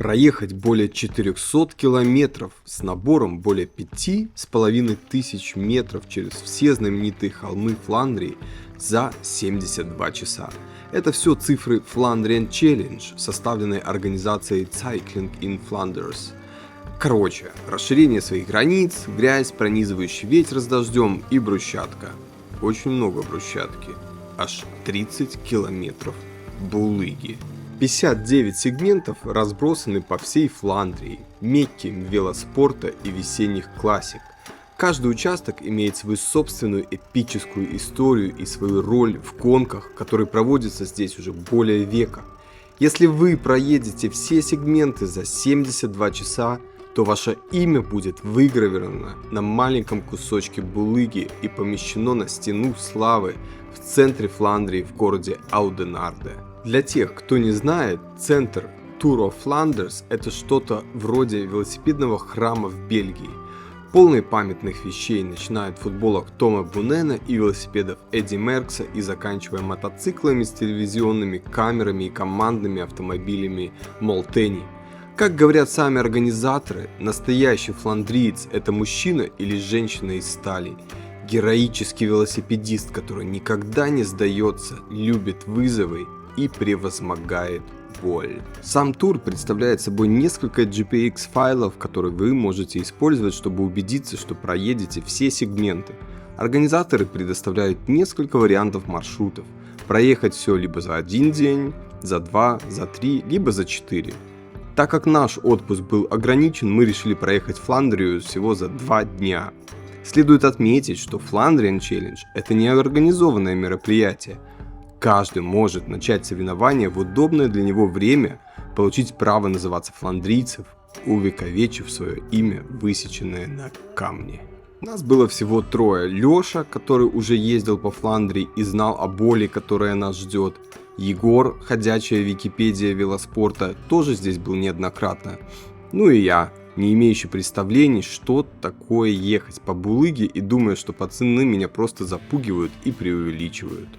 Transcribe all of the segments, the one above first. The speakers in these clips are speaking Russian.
Проехать более 400 километров с набором более 5500 метров через все знаменитые холмы Фландрии за 72 часа. Это все цифры Flandrian Challenge, составленной организацией Cycling in Flanders. Короче, расширение своих границ, грязь, пронизывающий ветер с дождем и брусчатка. Очень много брусчатки. Аж 30 километров булыги. 59 сегментов разбросаны по всей Фландрии, мекке велоспорта и весенних классик. Каждый участок имеет свою собственную эпическую историю и свою роль в гонках, которые проводятся здесь уже более века. Если вы проедете все сегменты за 72 часа, то ваше имя будет выгравировано на маленьком кусочке булыги и помещено на стену славы в центре Фландрии в городе Ауденарде. Для тех, кто не знает, центр Tour of Flanders – это что-то вроде велосипедного храма в Бельгии, полный памятных вещей, начиная от футболок Тома Бунена и велосипедов Эдди Меркса и заканчивая мотоциклами с телевизионными камерами и командными автомобилями Молтени. Как говорят сами организаторы, настоящий фландриец – это мужчина или женщина из стали. Героический велосипедист, который никогда не сдается, любит вызовы и превозмогает боль. Сам тур представляет собой несколько GPX файлов, которые вы можете использовать, чтобы убедиться, что проедете все сегменты. Организаторы предоставляют несколько вариантов маршрутов. Проехать все либо за один день, за 2, за 3, либо за 4. Так как наш отпуск был ограничен, мы решили проехать Фландрию всего за 2 дня. Следует отметить, что Flandrian Challenge – это не организованное мероприятие. Каждый может начать соревнования в удобное для него время, получить право называться фландрийцем, увековечив свое имя, высеченное на камне. Нас было всего 3. Леша, который уже ездил по Фландрии и знал о боли, которая нас ждет. Егор, ходячая Википедия велоспорта, тоже здесь был неоднократно. Ну и я, не имеющий представлений, что такое ехать по булыге и думая, что пацаны меня просто запугивают и преувеличивают.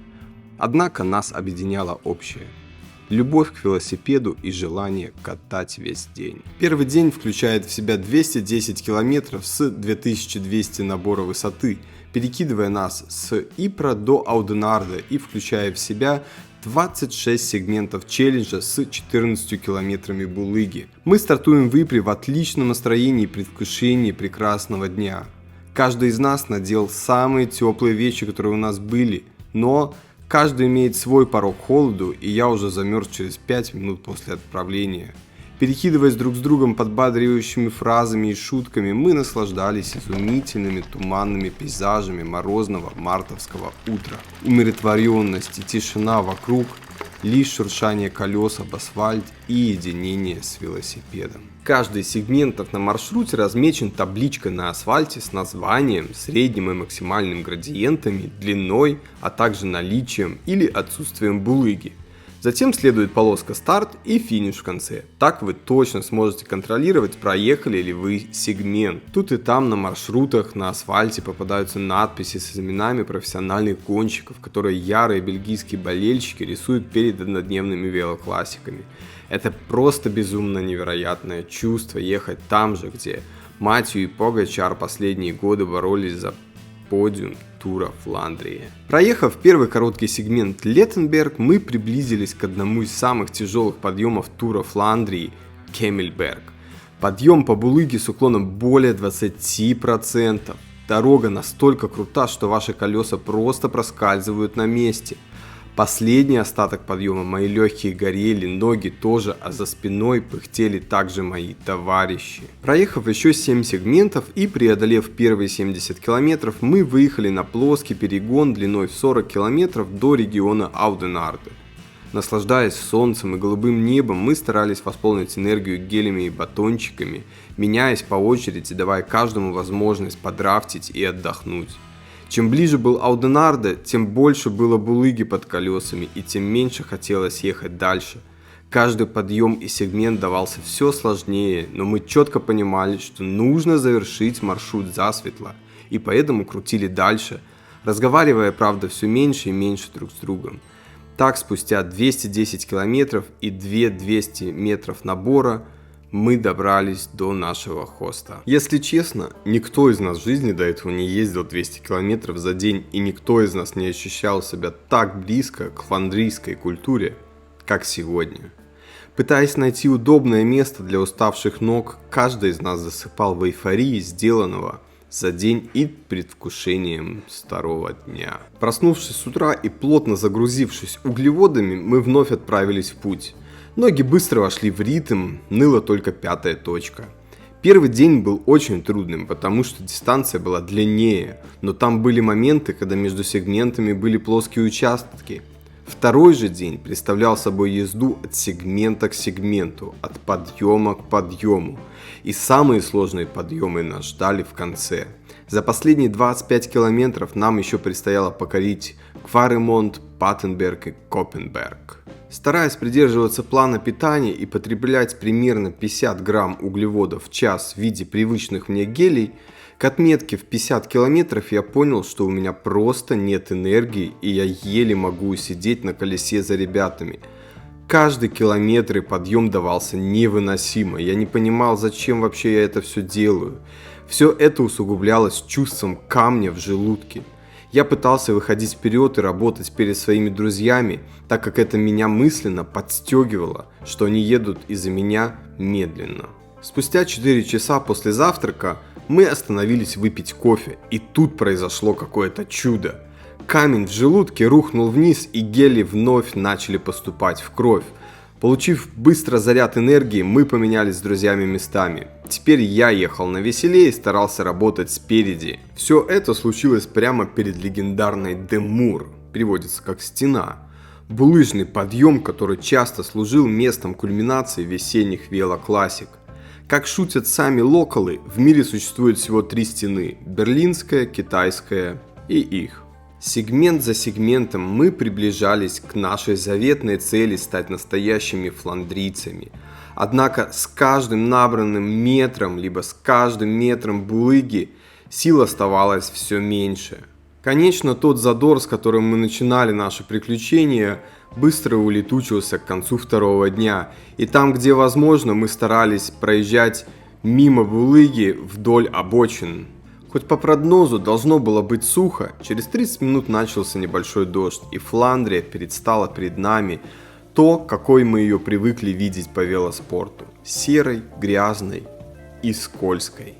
Однако нас объединяло общее – любовь к велосипеду и желание катать весь день. Первый день включает в себя 210 километров с 2200 набора высоты, перекидывая нас с Ипра до Ауденарде и включая в себя 26 сегментов челленджа с 14 километрами булыги. Мы стартуем в Ипре в отличном настроении и предвкушении прекрасного дня. Каждый из нас надел самые теплые вещи, которые у нас были, но каждый имеет свой порог к холоду, и я уже замерз через 5 минут после отправления. Перекидываясь друг с другом подбадривающими фразами и шутками, мы наслаждались изумительными туманными пейзажами морозного мартовского утра. Умиротворенность и тишина вокруг, лишь шуршание колес об асфальт и единение с велосипедом. Каждый из сегментов на маршруте размечен табличкой на асфальте с названием, средним и максимальным градиентами, длиной, а также наличием или отсутствием булыги. Затем следует полоска старт и финиш в конце. Так вы точно сможете контролировать, проехали ли вы сегмент. Тут и там на маршрутах на асфальте попадаются надписи с именами профессиональных гонщиков, которые ярые бельгийские болельщики рисуют перед однодневными велоклассиками. Это просто безумно невероятное чувство ехать там же, где Матью и Погачар последние годы боролись за подиум тура Фландрии. Проехав первый короткий сегмент Леттенберг, мы приблизились к одному из самых тяжелых подъемов тура Фландрии – Кеммельберг. Подъем по булыге с уклоном более 20%. Дорога настолько крута, что ваши колеса просто проскальзывают на месте. Последний остаток подъема мои легкие горели, ноги тоже, а за спиной пыхтели также мои товарищи. Проехав еще 7 сегментов и преодолев первые 70 километров, мы выехали на плоский перегон длиной в 40 километров до региона Ауденарде. Наслаждаясь солнцем и голубым небом, мы старались восполнить энергию гелями и батончиками, меняясь по очереди, давая каждому возможность подрафтить и отдохнуть. Чем ближе был Ауденарде, тем больше было булыги под колесами и тем меньше хотелось ехать дальше. Каждый подъем и сегмент давался все сложнее, но мы четко понимали, что нужно завершить маршрут засветло, и поэтому крутили дальше, разговаривая, правда, все меньше и меньше друг с другом. Так, спустя 210 километров и 200 метров набора, мы добрались до нашего хоста. Если честно, никто из нас в жизни до этого не ездил 200 километров за день, и никто из нас не ощущал себя так близко к фландрийской культуре, как сегодня. Пытаясь найти удобное место для уставших ног, каждый из нас засыпал в эйфории сделанного за день и предвкушением второго дня. Проснувшись с утра и плотно загрузившись углеводами, мы вновь отправились в путь. Ноги быстро вошли в ритм, ныла только пятая точка. Первый день был очень трудным, потому что дистанция была длиннее, но там были моменты, когда между сегментами были плоские участки. Второй же день представлял собой езду от сегмента к сегменту, от подъема к подъему. И самые сложные подъемы нас ждали в конце. За последние 25 километров нам еще предстояло покорить Кваремонт, Паттенберг и Копенберг. Стараясь придерживаться плана питания и потреблять примерно 50 грамм углеводов в час в виде привычных мне гелей, к отметке в 50 километров я понял, что у меня просто нет энергии, и я еле могу сидеть на колесе за ребятами. Каждый километр и подъем давался невыносимо, я не понимал, зачем вообще я это все делаю. Все это усугублялось чувством камня в желудке. Я пытался выходить вперед и работать перед своими друзьями, так как это меня мысленно подстегивало, что они едут из-за меня медленно. Спустя 4 часа после завтрака мы остановились выпить кофе, и тут произошло какое-то чудо. Камень в желудке рухнул вниз, и гели вновь начали поступать в кровь. Получив быстро заряд энергии, мы поменялись с друзьями местами. Теперь я ехал навеселее и старался работать спереди. Все это случилось прямо перед легендарной Демур, переводится как стена. Булыжный подъем, который часто служил местом кульминации весенних велоклассик. Как шутят сами локалы, в мире существует всего 3 стены – берлинская, китайская и их. Сегмент за сегментом мы приближались к нашей заветной цели стать настоящими фландрийцами. Однако с каждым набранным метром, либо с каждым метром булыги, сил оставалось все меньше. Конечно, тот задор, с которым мы начинали наши приключения, быстро улетучился к концу второго дня. И там, где возможно, мы старались проезжать мимо булыги вдоль обочин. Хоть по прогнозу должно было быть сухо, через 30 минут начался небольшой дождь, и Фландрия предстала перед нами то, какой мы ее привыкли видеть по велоспорту – серой, грязной и скользкой.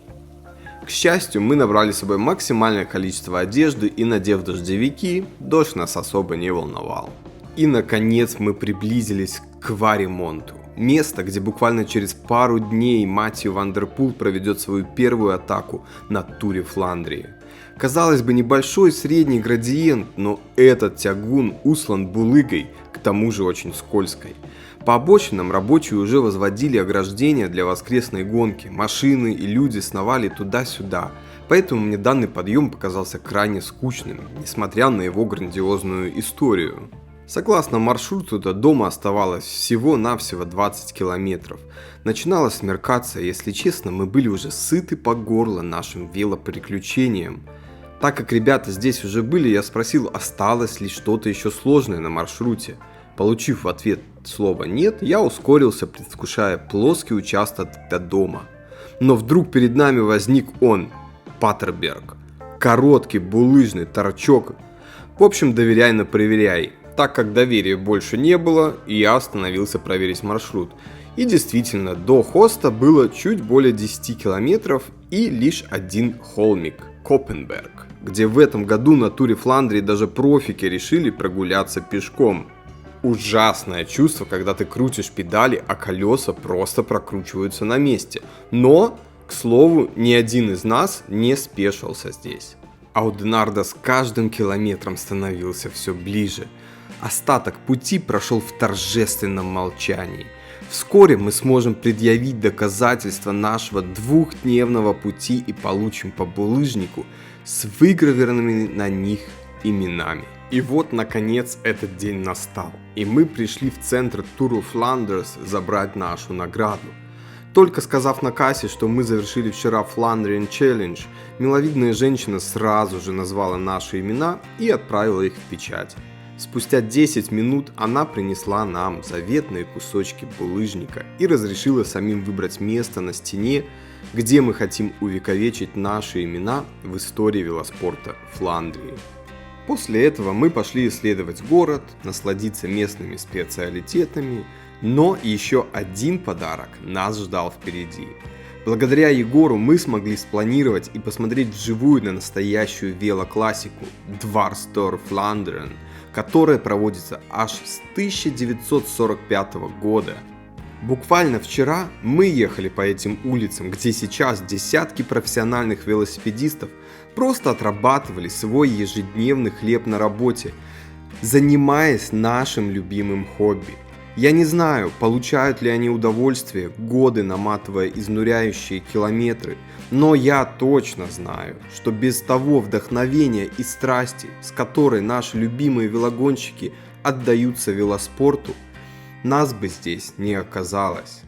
К счастью, мы набрали с собой максимальное количество одежды, и, надев дождевики, дождь нас особо не волновал. И наконец мы приблизились к Кваремонту. Место, где буквально через пару дней Матью Ван дер Пул проведет свою первую атаку на туре Фландрии. Казалось бы, небольшой средний градиент, но этот тягун услан булыгой, к тому же очень скользкой. По обочинам рабочие уже возводили ограждения для воскресной гонки, машины и люди сновали туда-сюда, поэтому мне данный подъем показался крайне скучным, несмотря на его грандиозную историю. Согласно маршруту, до дома оставалось всего-навсего 20 километров. Начинало смеркаться, и, если честно, мы были уже сыты по горло нашим велоприключением. Так как ребята здесь уже были, я спросил, осталось ли что-то еще сложное на маршруте. Получив в ответ слово «нет», я ускорился, предвкушая плоский участок до дома. Но вдруг перед нами возник он, Паттенберг. Короткий булыжный торчок. В общем, доверяй, но проверяй. Так как доверия больше не было, я остановился проверить маршрут. И действительно, до хоста было чуть более 10 километров и лишь один холмик – Копенберг, где в этом году на туре Фландрии даже профики решили прогуляться пешком. Ужасное чувство, когда ты крутишь педали, а колеса просто прокручиваются на месте. Но, к слову, ни один из нас не спешился здесь. Ауденарде с каждым километром становился все ближе. Остаток пути прошел в торжественном молчании. Вскоре мы сможем предъявить доказательства нашего двухдневного пути и получим по булыжнику с выгравированными на них именами. И вот, наконец, этот день настал, и мы пришли в центр Tour of Flanders забрать нашу награду. Только сказав на кассе, что мы завершили вчера Flandrian Challenge, миловидная женщина сразу же назвала наши имена и отправила их в печать. Спустя 10 минут она принесла нам заветные кусочки булыжника и разрешила самим выбрать место на стене, где мы хотим увековечить наши имена в истории велоспорта Фландрии. После этого мы пошли исследовать город, насладиться местными специалитетами, но еще один подарок нас ждал впереди. Благодаря Егору мы смогли спланировать и посмотреть вживую на настоящую велоклассику Dwarfstor Flandern, которая проводится аж с 1945 года. Буквально вчера мы ехали по этим улицам, где сейчас десятки профессиональных велосипедистов просто отрабатывали свой ежедневный хлеб на работе, занимаясь нашим любимым хобби. Я не знаю, получают ли они удовольствие, годы наматывая изнуряющие километры, но я точно знаю, что без того вдохновения и страсти, с которой наши любимые велогонщики отдаются велоспорту, нас бы здесь не оказалось.